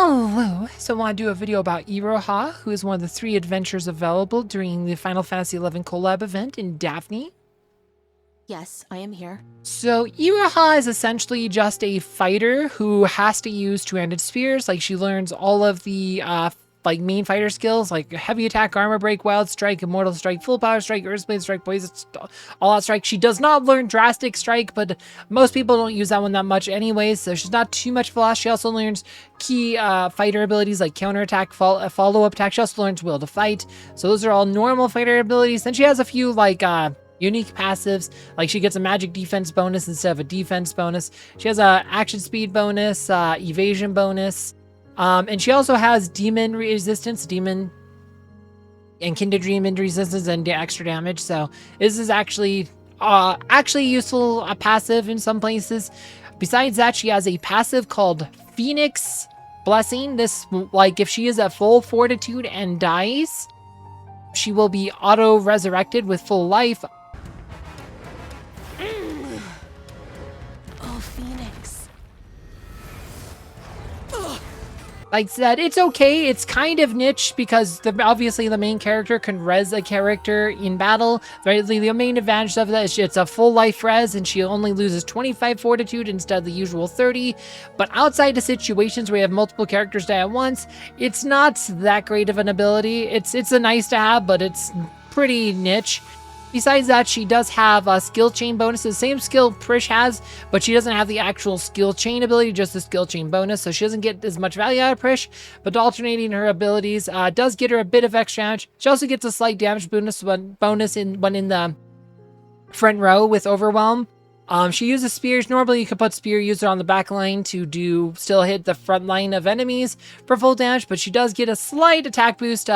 Hello! So I want to do a video about Iroha, who is one of the 3 adventures available during the Final Fantasy XI collab event in Daphne. Yes, I am here. So Iroha is essentially just a fighter who has to use two-handed spears. Like, she learns all of the main fighter skills, like heavy attack, armor break, wild strike, immortal strike, full power strike, earthblade strike, poison, all out strike. She does not learn drastic strike, but most people don't use that one that much anyways, so she's not too much loss. She also learns key fighter abilities like counter attack, follow-up attack. She also learns will to fight. So those are all normal fighter abilities. Then she has a few unique passives, like she gets a magic defense bonus instead of a defense bonus. She has a action speed bonus, evasion bonus, and she also has demon resistance, demon and kindred demon resistance, and extra damage. So this is actually useful passive in some places. Besides that, she has a passive called Phoenix Blessing. This, like, if she is at full fortitude and dies, she will be auto resurrected with full life. Oh, Phoenix. Like I said, it's okay. It's kind of niche because obviously the main character can res a character in battle. Right? The main advantage of that is it's a full life res, and she only loses 25 fortitude instead of the usual 30. But outside of situations where you have multiple characters die at once, it's not that great of an ability. It's a nice to have, but it's pretty niche. Besides that, she does have a skill chain bonus, the same skill Prish has, but she doesn't have the actual skill chain ability, just the skill chain bonus, so she doesn't get as much value out of Prish, but alternating her abilities does get her a bit of extra damage. She also gets a slight damage bonus when in the front row with Overwhelm. She uses spears. Normally you could put spear user on the back line to still hit the front line of enemies for full damage, but she does get a slight attack boost.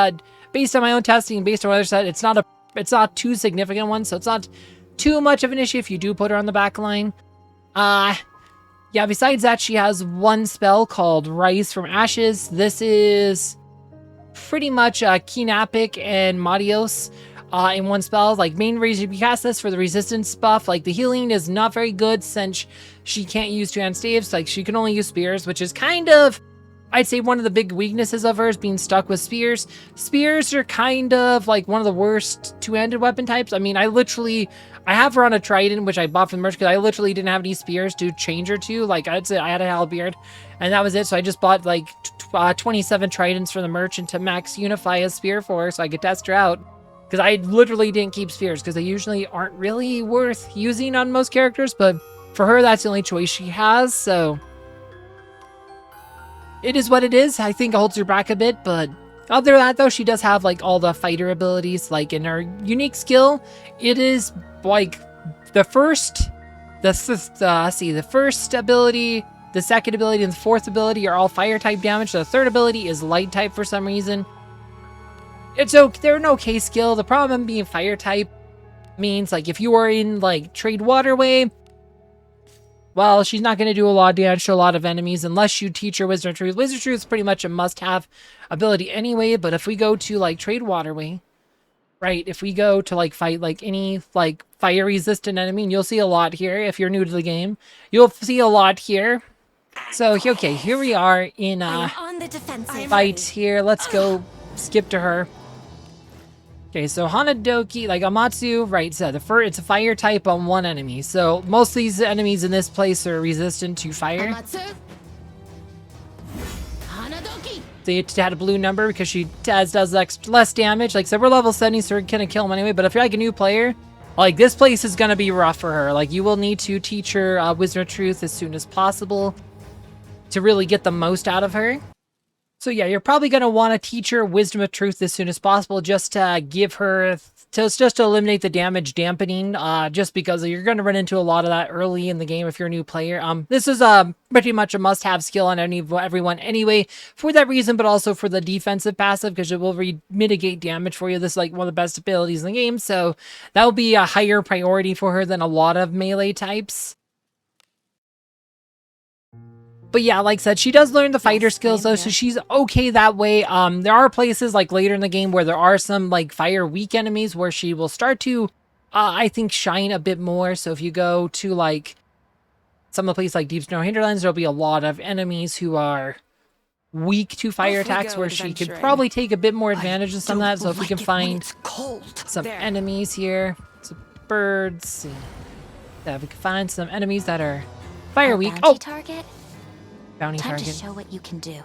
Based on my own testing, based on what others said, it's not too significant one, so it's not too much of an issue if you do put her on the back line. Yeah, besides that, she has one spell called Rise from Ashes. This is pretty much Kinapic and Madios in one spell. Like, main reason you cast this for the resistance buff. Like, the healing is not very good since she can't use two-hand staves. Like, she can only use spears, which is kind of, I'd say, one of the big weaknesses of her is being stuck with spears. Spears are kind of like one of the worst two-handed weapon types. I mean, I have her on a trident, which I bought from the merch because I literally didn't have any spears to change her to. Like, I'd say I had a halberd, and that was it. So I just bought like 27 tridents for the merchant to max unify a spear for her so I could test her out. Because I literally didn't keep spears because they usually aren't really worth using on most characters. But for her, that's the only choice she has, so it is what it is. I think it holds her back a bit, but other than that, though, she does have like all the fighter abilities. Like, in her unique skill, it is like the first ability, the second ability, and the fourth ability are all fire type damage. The third ability is light type for some reason. They're an okay skill. The problem being fire type means, like, if you are in like Trade Waterway, well, she's not going to do a lot of damage to a lot of enemies unless you teach her Wizardry Truth. Wizardry Truth is pretty much a must-have ability anyway, but if we go to, like, Trade Waterway, right, if we go to, like, fight, like, any, like, fire-resistant enemy, and you'll see a lot here if you're new to the game, you'll see a lot here. So, okay, here we are in on the defensive. fight here. Let's go skip to her. Okay, so Hanadoki, like Amatsu, right, so it's a fire type on one enemy. So most of these enemies in this place are resistant to fire. Amatsu. Hanadoki. They had a blue number because she does less damage. Like, so we're level 70, so we're gonna kill them anyway. But if you're like a new player, like, this place is gonna be rough for her. Like, you will need to teach her Wizard Truth as soon as possible to really get the most out of her. So yeah, you're probably going to want to teach her Wisdom of Truth as soon as possible, just to give her, just to eliminate the damage dampening, just because you're going to run into a lot of that early in the game if you're a new player. This is pretty much a must-have skill on everyone anyway, for that reason, but also for the defensive passive, because it will mitigate damage for you. This is like one of the best abilities in the game, so that will be a higher priority for her than a lot of melee types. But yeah, like I said, she does learn the fighter skills, though, so she's okay that way. There are places, like, later in the game where there are some, like, fire-weak enemies where she will start to, I think, shine a bit more. So if you go to, like, some of the places like Deep Snow Hinterlands, there'll be a lot of enemies who are weak to fire Off we attacks go where she could adventuring. probably take a bit more advantage of some of that. So if we can find cold. some There. enemies here, some birds, yeah, if we can find some enemies that are fire A weak. bounty Oh, target? bounty Time to target. show what you can do.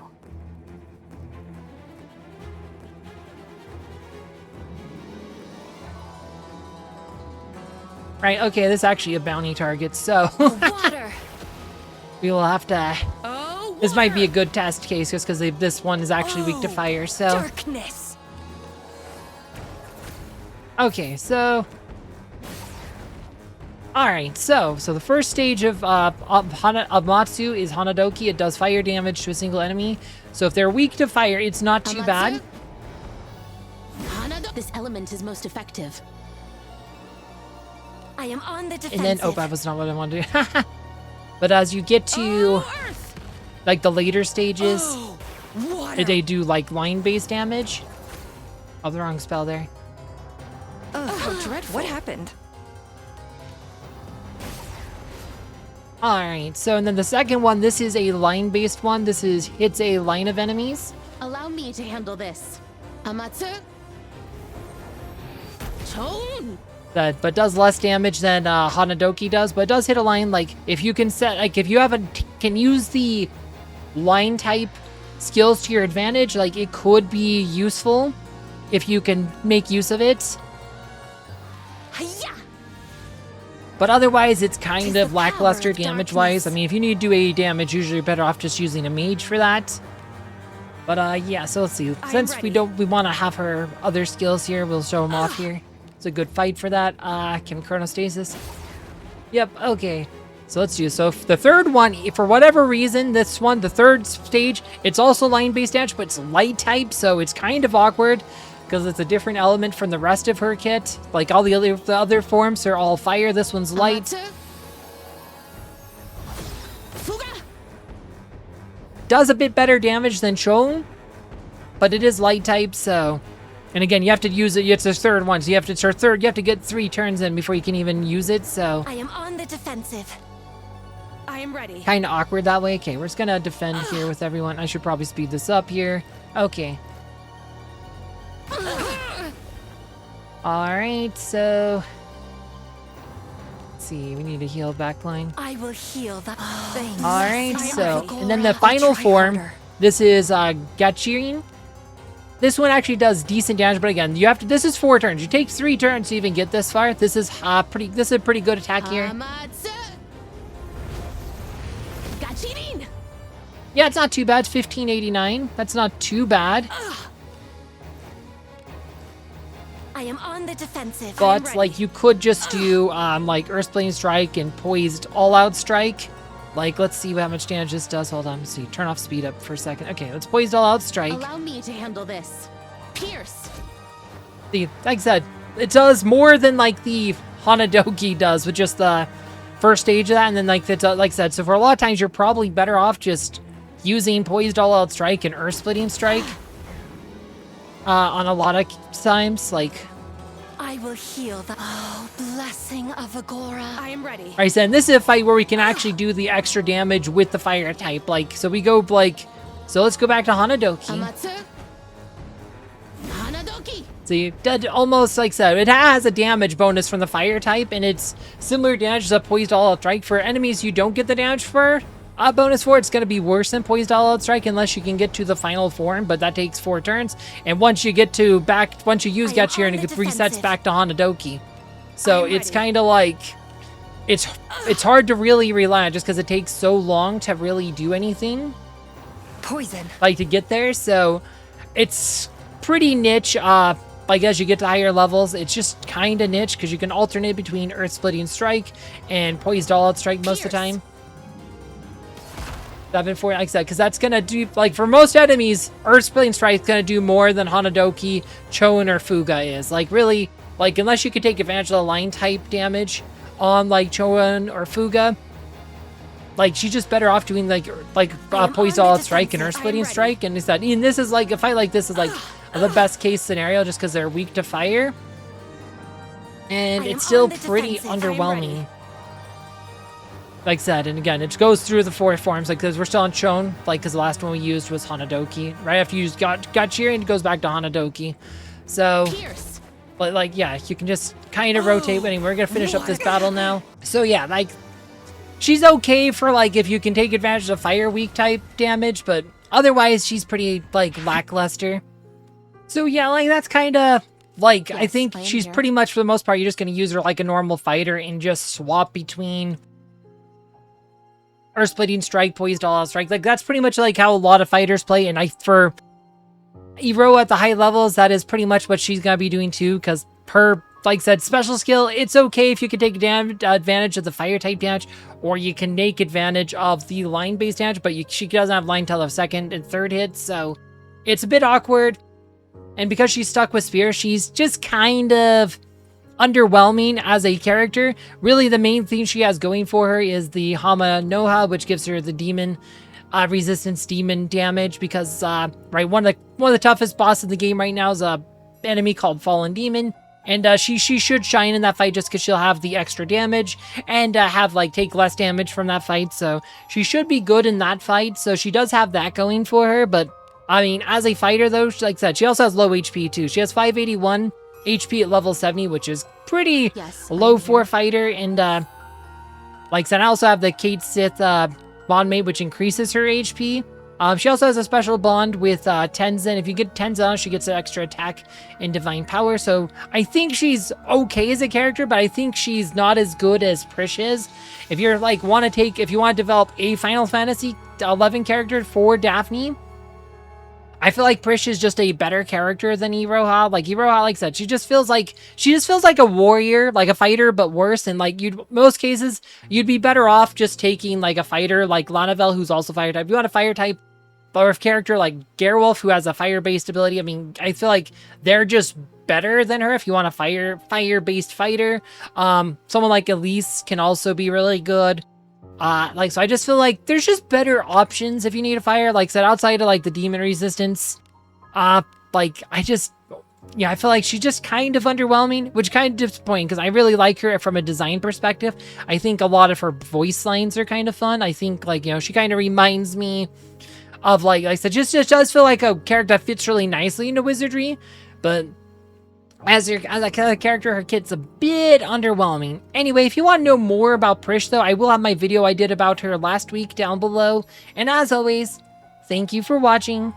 Right, okay, this is actually a bounty target, so Water. we will have to... Oh, This might be a good test case just because this one is actually weak to fire, so... darkness. Okay, so... Alright, so the first stage of Matsu is Hanadoki. It does fire damage to a single enemy. So if they're weak to fire, it's not too bad. This element is most effective. I am on the defensive. And then, oh, that was not what I wanted to do. But as you get to, Earth. like, the later stages, Water. they do, like, line-based damage. Oh, the wrong spell there. Oh, how dreadful. What happened? Alright, so, and then the second one, this is a line-based one. This is, hits a line of enemies. Allow me to handle this. Amatsu. Chon. But does less damage than Hanadoki does, but it does hit a line. Like, if you can set, like, if you can use the line type skills to your advantage, like, it could be useful if you can make use of it. Hiya. But otherwise, it's kind Tis of the lackluster power of damage-wise. I darkness. mean, if you need to do AE damage, usually you're better off just using a mage for that. But yeah, so let's see. Since we want to have her other skills here, we'll show them off here. It's a good fight for that. Can Chronostasis? Yep, okay. So let's do, so the third one, for whatever reason, this one, the third stage, it's also line-based damage, but it's light type, so it's kind of awkward because it's a different element from the rest of her kit. Like all the other forms are all fire, this one's light. Amatsu. Fuga. Does a bit better damage than Chon, but it is light type, so... And again, you have to use it, it's the third one, so you have to get 3 turns in before you can even use it, so... I am on the defensive. I am ready. Kind of awkward that way. Okay, we're just gonna defend here with everyone. I should probably speed this up here. Okay. Alright, so... Let's see, we need to heal backline. I will heal the thing. Alright, I am so... ready. And then the I'll final try form, harder. this is Gachirin. This one actually does decent damage, but again, you have to... This is 4 turns. You take 3 turns to even get this far. This is a pretty good attack here. Amatsu. Gachirin. Yeah, it's not too bad. It's 1589. That's not too bad. I am on the defensive. But like you could just do like Earthplane Strike and Poised All-Out Strike. Like, let's see how much damage this does. Hold on, let's see. Turn off speed up for a second. Okay, let's Poised All-Out Strike. Allow me to handle this. Pierce. See, like I said, it does more than like the Hanadoki does with just the first stage of that, and then like like I said, so for a lot of times you're probably better off just using Poised All-Out Strike and Earth Splitting Strike on a lot of times. Like, I will heal the blessing of Agora. I am ready. I said, and this is a fight where we can actually do the extra damage with the fire type. Like, so we go like, so let's go back to Hanadoki. Amatsu. Hanadoki. So you did almost like I said, it has a damage bonus from the fire type, and it's similar damage as a Poised All-Out Strike. For enemies you don't get the damage for a bonus for, it's going to be worse than Poised All-Out Strike unless you can get to the final form, but that takes 4 turns. And once you get to once you use I am Gachirin, on it the resets defensive. back to Hanadoki. So I am it's ready. kind of like, it's hard to really rely on just because it takes so long to really do anything, Poison. like to get there. So it's pretty niche. Like as you get to higher levels, it's just kind of niche because you can alternate between Earth Splitting Strike and Poised All-Out Strike most of the Pierce. time. 7-4, like I said, because that's gonna do, like for most enemies, Earth Splitting Strike is gonna do more than Hanadoki, Chon, or Fuga is. Like really, like unless you could take advantage of the line type damage on like Chon or Fuga, like she's just better off doing like am Poised on the All-Out Strike and defensive. Earth Splitting I'm ready. Strike, and this is like a fight like this is like the best case scenario just because they're weak to fire, and I am it's still on the pretty defensive. I am underwhelming. like I said, and again, it goes through the 4 forms, like, because we're still on Shon, like, because the last one we used was Hanadoki. Right after you use Gachiri, and it goes back to Hanadoki. So, Pierce. but, like, yeah, you can just kind of rotate. Anyway, we're going to finish up this battle now. So, yeah, like, she's okay for, like, if you can take advantage of fire weak type damage, but otherwise, she's pretty, like, lackluster. So, yeah, like, that's kind of, like, Yes, I think I am she's here. pretty much, for the most part, you're just going to use her like a normal fighter and just swap between Earth Splitting Strike, Poised All Out Strike. Like, that's pretty much like how a lot of fighters play, and for Iroha at the high levels, that is pretty much what she's going to be doing too, because her, like I said, special skill, it's okay if you can take advantage of the fire type damage, or you can take advantage of the line-based damage, but she doesn't have line till the 2nd and 3rd hits, so it's a bit awkward. And because she's stuck with Spear, she's just kind of underwhelming as a character. Really, the main thing she has going for her is the Hama Noha, which gives her the demon resistance, demon damage, because right, one of the toughest bosses in the game right now is a enemy called Fallen Demon, and she should shine in that fight just because she'll have the extra damage and have like take less damage from that fight, so she should be good in that fight. So she does have that going for her, but I mean, as a fighter though, like I said, she also has low HP too. She has 581 HP at level 70, which is pretty low for a fighter. And like I said, I also have the Kate Sith bondmate, which increases her HP. She also has a special bond with Tenzin. If you get Tenzin, she gets an extra attack and divine power. So I think she's okay as a character, but I think she's not as good as Prish is. If you're like if you want to develop a Final Fantasy 11 character for Daphne, I feel like Prish is just a better character than Iroha. Like Iroha, like I said, she just feels like a warrior, like a fighter, but worse. And like most cases, you'd be better off just taking like a fighter like Lanavel, who's also fire type. You want a fire type or a character like Gerwolf, who has a fire-based ability. I mean, I feel like they're just better than her if you want a fire-based fighter. Someone like Elise can also be really good. So I just feel like there's just better options if you need a fire. Like I said, outside of like the demon resistance, I feel like she's just kind of underwhelming, which kind of disappointing because I really like her from a design perspective. I think a lot of her voice lines are kind of fun. I think like, she kind of reminds me of like I said, just does feel like a character that fits really nicely into Wizardry, but as a character, her kit's a bit underwhelming. Anyway, if you want to know more about Prish, though, I will have my video I did about her last week down below. And as always, thank you for watching.